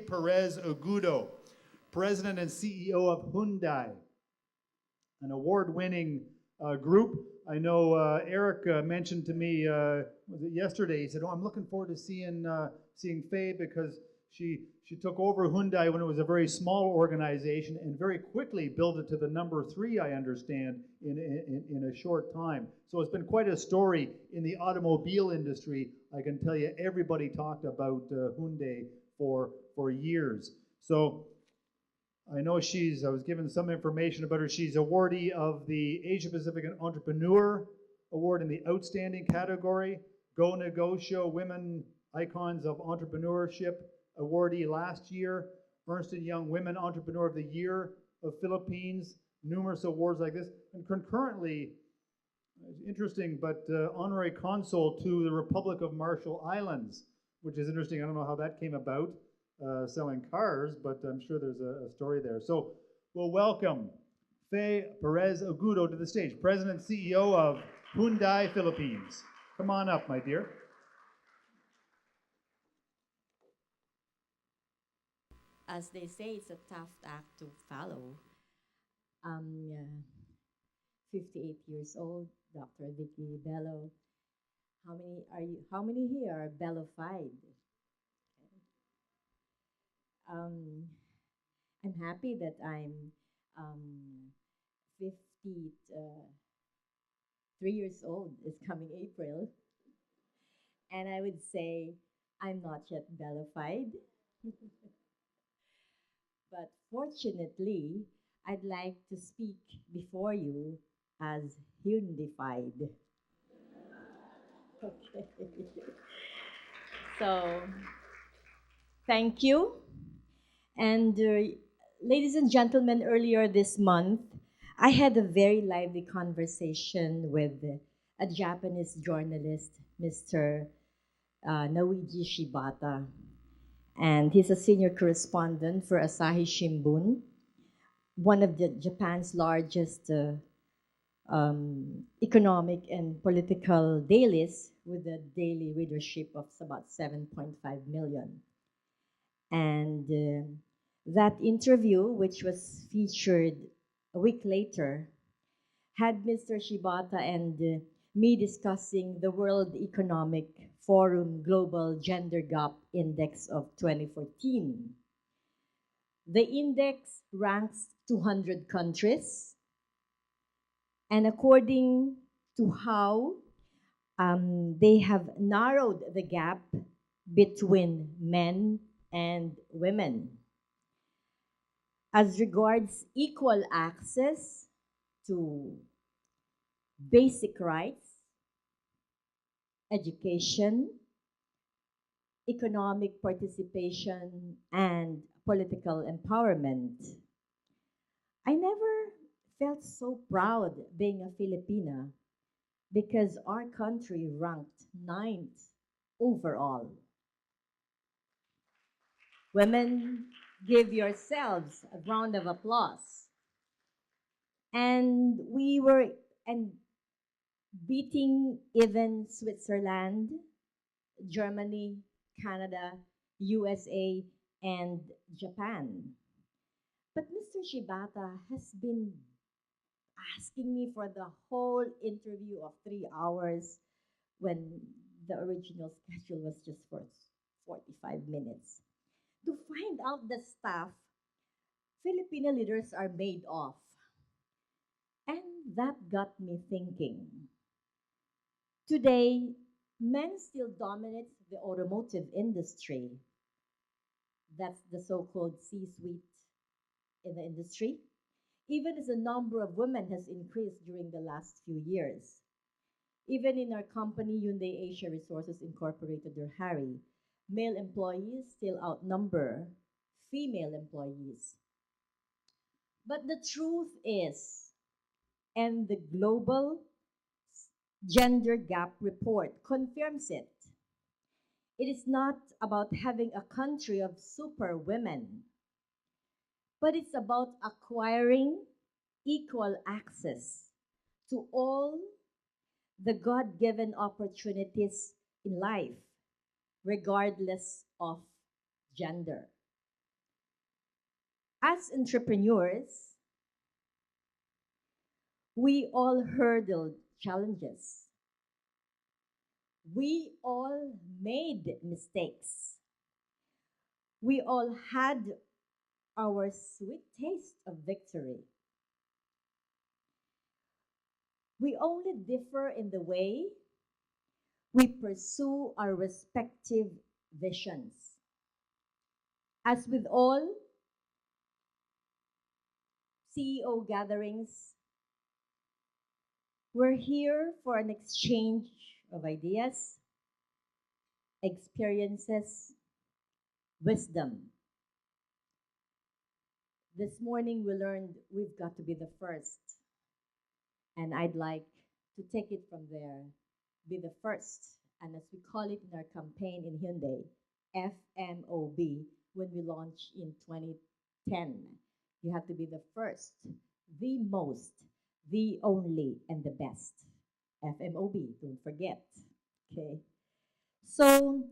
Perez-Agudo, President and CEO of Hyundai, an award-winning group. I know Eric mentioned to me was it yesterday. He said, "Oh, I'm looking forward to seeing Faye because she took over Hyundai when it was a very small organization and very quickly built it to the number 3, I understand, in a short time. So it's been quite a story in the automobile industry. I can tell you, everybody talked about Hyundai for years. So I know I was given some information about her. She's awardee of the Asia Pacific Entrepreneur Award in the Outstanding category, Go Negocio Women Icons of Entrepreneurship awardee last year, Ernst & Young Women Entrepreneur of the Year of Philippines, numerous awards like this, and concurrently, interesting, but honorary consul to the Republic of Marshall Islands, which is interesting. I don't know how that came about. Selling cars, but I'm sure there's a story there. So we'll welcome Faye Perez-Agudo to the stage, President and CEO of Hyundai Philippines. Come on up, my dear. As they say, it's a tough act to follow. I'm 58 years old, Dr. Vicky Bello. How many here are Bello-fied? I'm happy that I'm 53 years old. It's coming April. And I would say I'm not yet Bello-fied. But fortunately, I'd like to speak before you as Hyundai-fied. Okay. So, thank you. And ladies and gentlemen, earlier this month, I had a very lively conversation with a Japanese journalist, Mr. Naoji Shibata. And he's a senior correspondent for Asahi Shimbun, one of Japan's largest economic and political dailies with a daily readership of about 7.5 million. And that interview, which was featured a week later, had Mr. Shibata and me discussing the World Economic Forum Global Gender Gap Index of 2014. The index ranks 200 countries, and according to how they have narrowed the gap between men and women. As regards equal access to basic rights, education, economic participation, and political empowerment. I never felt so proud being a Filipina because our country ranked 9th overall. Women, give yourselves a round of applause. And we were beating even Switzerland, Germany, Canada, USA, and Japan. But Mr. Shibata has been asking me for the whole interview of 3 hours when the original schedule was just for 45 minutes to find out the stuff Filipino leaders are made of. And that got me thinking. Today, men still dominate the automotive industry. That's the so-called C-suite in the industry, even as the number of women has increased during the last few years. Even in our company, Hyundai Asia Resources Incorporated, or HARI, male employees still outnumber female employees. But the truth is, and the Global Gender Gap Report confirms it, it is not about having a country of super women, but it's about acquiring equal access to all the God-given opportunities in life, regardless of gender. As entrepreneurs, we all hurdled challenges. We all made mistakes. We all had our sweet taste of victory. We only differ in the way we pursue our respective visions. As with all CEO gatherings, we're here for an exchange of ideas, experiences, wisdom. This morning we learned we've got to be the first, and I'd like to take it from there. Be the first, and as we call it in our campaign in Hyundai, FMOB, when we launched in 2010. You have to be the first, the most, the only, and the best. FMOB, don't forget. Okay. So,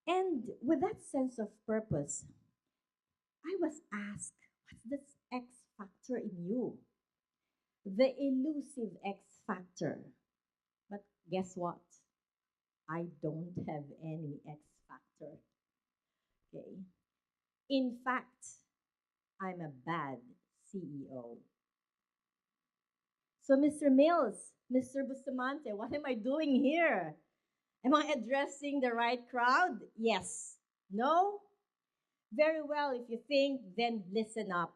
and with that sense of purpose, I was asked, what's this X factor in you? The elusive X factor. But guess what? I don't have any X factor. Okay. In fact, I'm a bad CEO. So, Mr. Mills, Mr. Bustamante, what am I doing here? Am I addressing the right crowd? Yes. No? Very well. If you think, then listen up.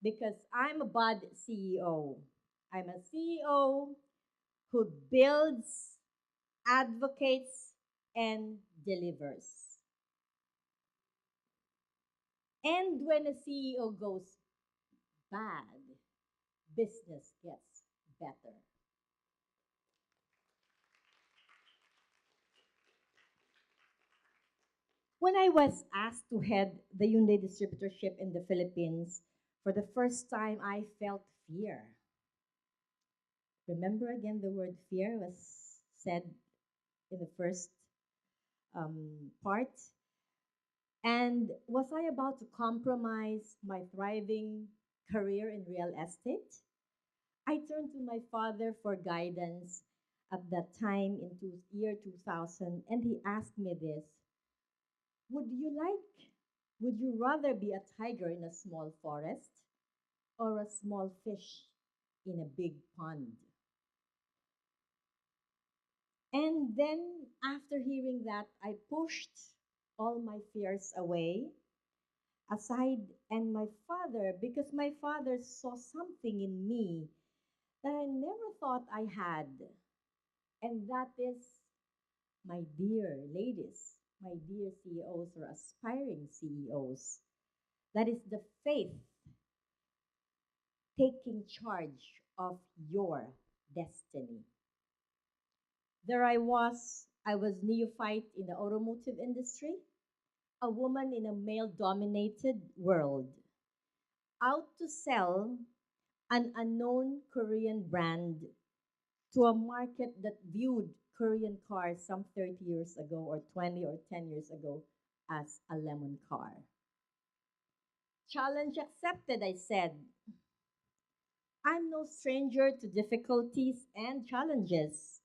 Because I'm a bad CEO. I'm a CEO who builds, advocates, and delivers. And when a CEO goes bad, business gets better. When I was asked to head the Hyundai distributorship in the Philippines, for the first time I felt fear. Remember again, the word fear was said in the first part. And was I about to compromise my thriving career in real estate? I turned to my father for guidance at that time in year 2000, and he asked me this: would you rather be a tiger in a small forest or a small fish in a big pond? And then after hearing that, I pushed all my fears away, aside, and my father, because my father saw something in me that I never thought I had. And that is, my dear ladies, my dear CEOs or aspiring CEOs, that is the faith taking charge of your destiny. There I was neophyte in the automotive industry, a woman in a male dominated world, out to sell an unknown Korean brand to a market that viewed Korean cars some 30 years ago or 20 or 10 years ago as a lemon car. Challenge accepted, I said. I'm no stranger to difficulties and challenges.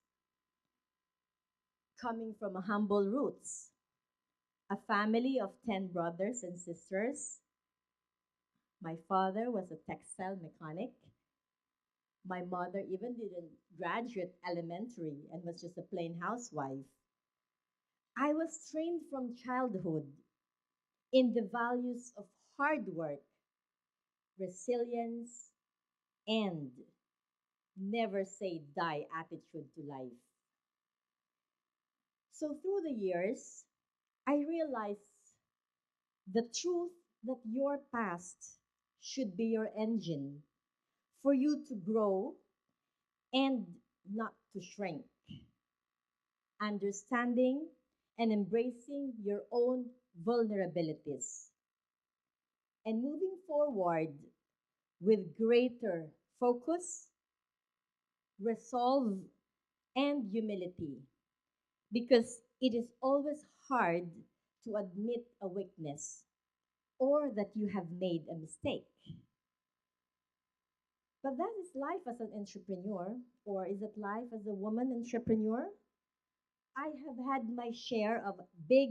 Coming from a humble roots, a family of 10 brothers and sisters. My father was a textile mechanic. My mother even didn't graduate elementary and was just a plain housewife. I was trained from childhood in the values of hard work, resilience, and never say die attitude to life. So through the years, I realized the truth that your past should be your engine for you to grow and not to shrink. Understanding and embracing your own vulnerabilities and moving forward with greater focus, resolve, and humility, because it is always hard to admit a weakness, or that you have made a mistake. But that is life as an entrepreneur, or is it life as a woman entrepreneur? I have had my share of big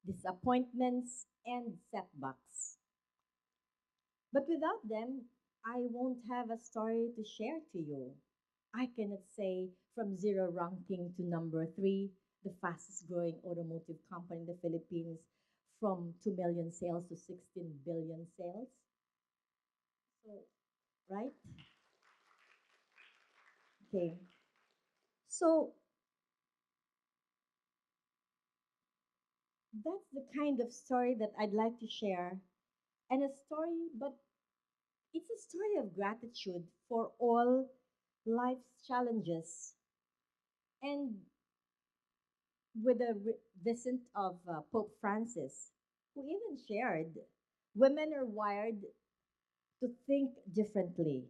disappointments and setbacks. But without them, I won't have a story to share to you. I cannot say from zero ranking to number three, the fastest growing automotive company in the Philippines, from 2 million sales to 16 billion sales. So, right? Okay. So, that's the kind of story that I'd like to share. And a story, but it's a story of gratitude for all life's challenges. And with a visit of Pope Francis, who even shared women are wired to think differently.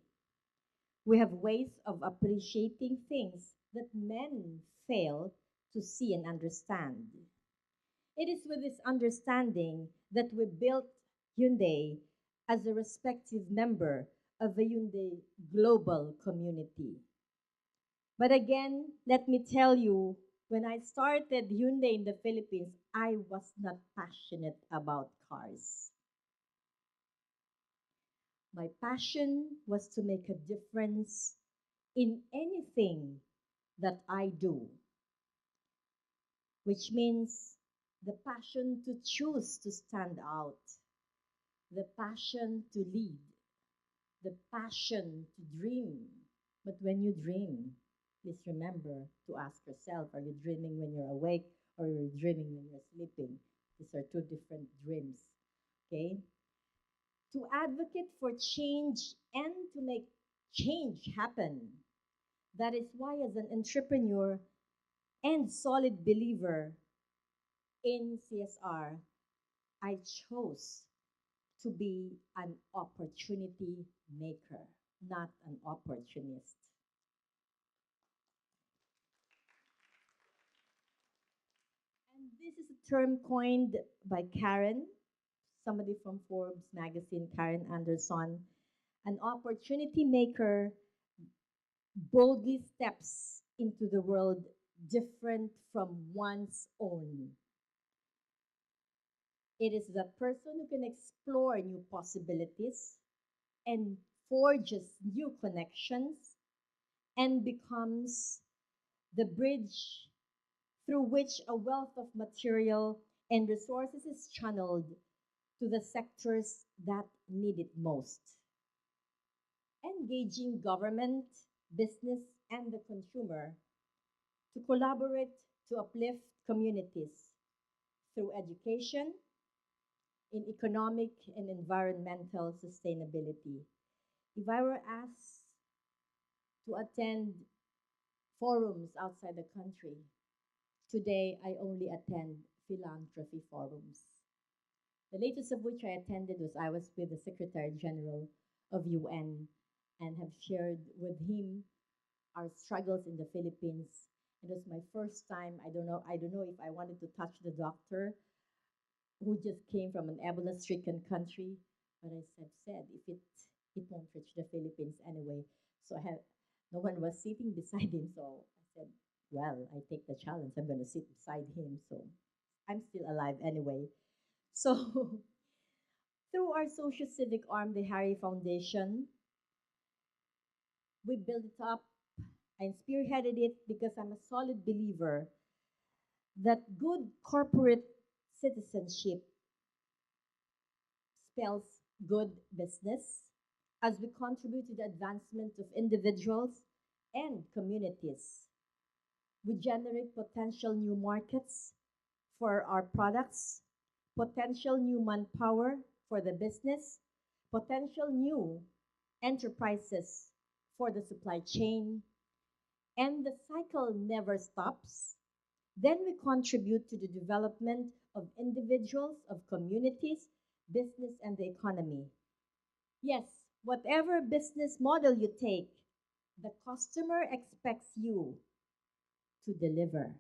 We have ways of appreciating things that men fail to see and understand. It is with this understanding that we built Hyundai as a respective member of the Hyundai global community. But again, let me tell you, when I started Hyundai in the Philippines, I was not passionate about cars. My passion was to make a difference in anything that I do, which means the passion to choose to stand out, the passion to lead, the passion to dream. But when you dream, please remember to ask yourself, are you dreaming when you're awake or are you dreaming when you're sleeping? These are two different dreams. Okay? To advocate for change and to make change happen. That is why, as an entrepreneur and solid believer in CSR, I chose to be an opportunity maker, not an opportunist. And this is a term coined by Karen, somebody from Forbes magazine, Karen Anderson. An opportunity maker boldly steps into the world different from one's own. It is the person who can explore new possibilities and forges new connections and becomes the bridge through which a wealth of material and resources is channeled to the sectors that need it most. Engaging government, business, and the consumer to collaborate to uplift communities through education in economic and environmental sustainability. If I were asked to attend forums outside the country, today I only attend philanthropy forums. The latest of which I attended was I was with the Secretary General of UN and have shared with him our struggles in the Philippines. It was my first time. I don't know if I wanted to touch the doctor who just came from an Ebola-stricken country, but I said if it won't reach the Philippines anyway. So I had no one was sitting beside him, so I said, well, I take the challenge. I'm going to sit beside him, so I'm still alive anyway. So through our social civic arm, the Harry Foundation, we built it up and spearheaded it because I'm a solid believer that good corporate citizenship spells good business as we contribute to the advancement of individuals and communities. We generate potential new markets for our products, potential new manpower for the business, potential new enterprises for the supply chain, and the cycle never stops. Then we contribute to the development of individuals, of communities, business, and the economy. Yes, whatever business model you take, the customer expects you to deliver.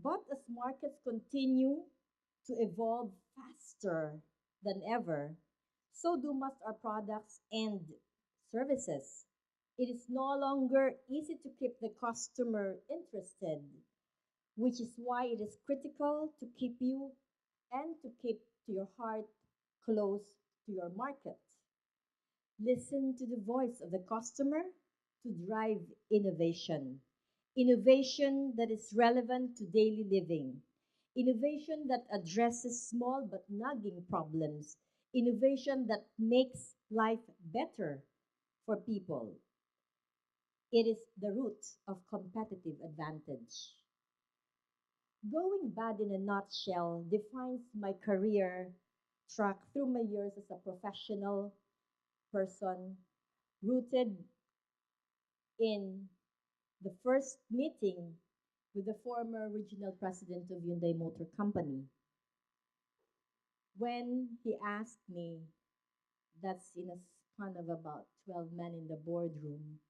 But as markets continue to evolve faster than ever, so do must our products and services. It is no longer easy to keep the customer interested, which is why it is critical to keep you and to keep to your heart close to your market. Listen to the voice of the customer to drive innovation. Innovation that is relevant to daily living. Innovation that addresses small but nagging problems. Innovation that makes life better for people. It is the root of competitive advantage. Going bad in a nutshell defines my career track through my years as a professional person rooted in the first meeting with the former regional president of Hyundai Motor Company when he asked me, that's in a span of about 12 men in the boardroom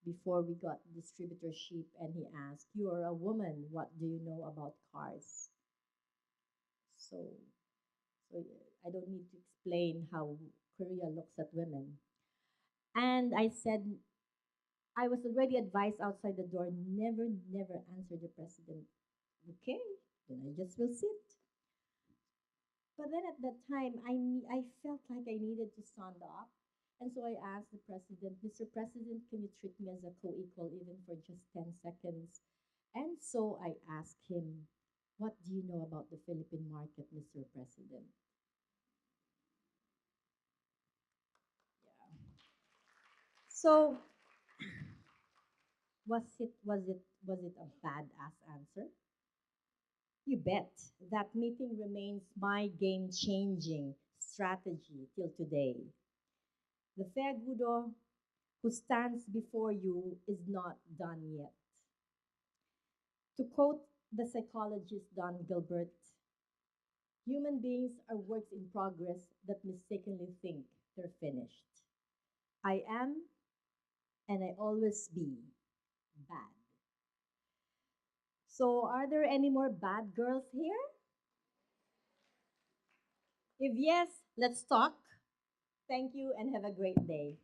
before we got distributorship, and he asked, "You are a woman, what do you know about cars?" So, so I don't need to explain how Korea looks at women. And I said, I was already advised outside the door, never, never answer the president. Okay, then I just will sit. But then at that time, I felt like I needed to stand up. And so I asked the president, "Mr. President, can you treat me as a co-equal even for just 10 seconds?" And so I asked him, "What do you know about the Philippine market, Mr. President?" So was it a badass answer? You bet. That meeting remains my game-changing strategy till today. The Perez-Agudo who stands before you is not done yet. To quote the psychologist Don Gilbert, human beings are works in progress that mistakenly think they're finished. I am, and I always be, bad. So, are there any more bad girls here? If yes, let's talk. Thank you and have a great day.